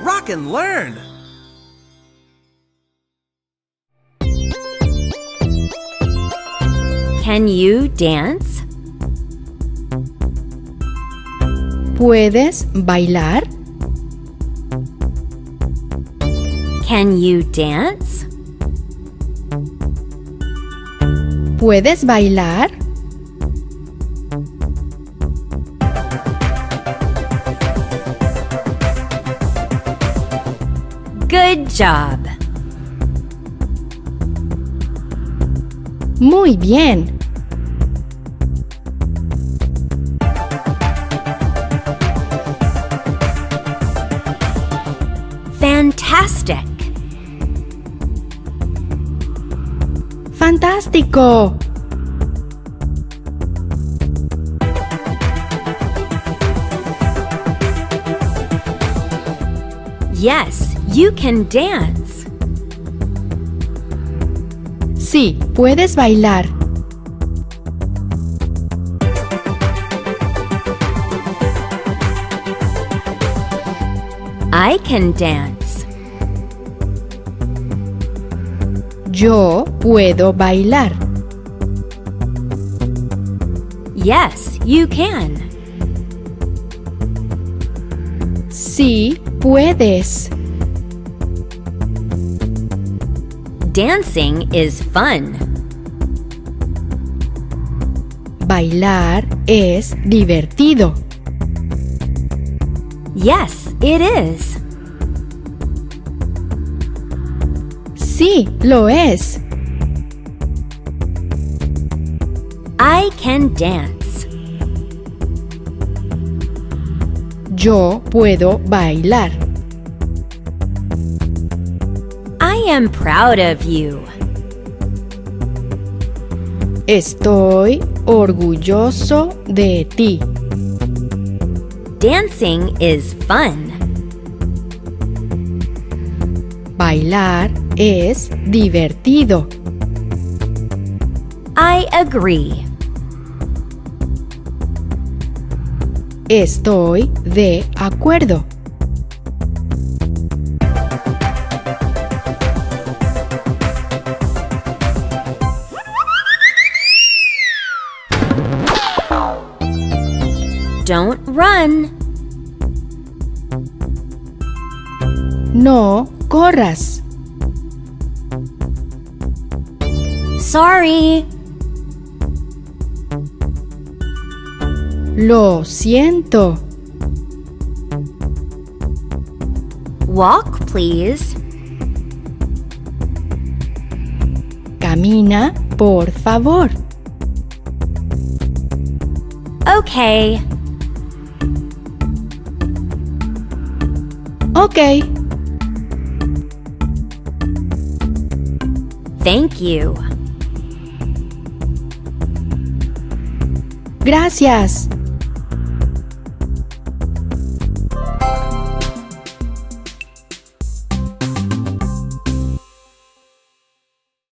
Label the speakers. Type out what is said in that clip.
Speaker 1: rock and learn!
Speaker 2: Can you dance?
Speaker 3: ¿Puedes bailar?
Speaker 2: Can you dance?
Speaker 3: ¿Puedes bailar?
Speaker 2: Good job!
Speaker 3: Muy bien.
Speaker 2: Fantastic!
Speaker 3: ¡Fantástico!
Speaker 2: Yes, you can dance.
Speaker 3: Sí, puedes bailar.
Speaker 2: I can dance.
Speaker 3: Yo puedo bailar.
Speaker 2: Yes, you can.
Speaker 3: Sí, puedes.
Speaker 2: Dancing is fun.
Speaker 3: Bailar es divertido.
Speaker 2: Yes, it is.
Speaker 3: Sí, lo es.
Speaker 2: I can dance.
Speaker 3: Yo puedo bailar.
Speaker 2: I am proud of you.
Speaker 3: Estoy orgulloso de ti.
Speaker 2: Dancing is fun.
Speaker 3: Bailar es divertido.
Speaker 2: I agree.
Speaker 3: Estoy de acuerdo.
Speaker 2: Don't run.
Speaker 3: No corras.
Speaker 2: Sorry.
Speaker 3: Lo siento.
Speaker 2: Walk, please.
Speaker 3: Camina, por favor.
Speaker 2: Okay.
Speaker 3: Ok.
Speaker 2: Thank you.
Speaker 3: Gracias.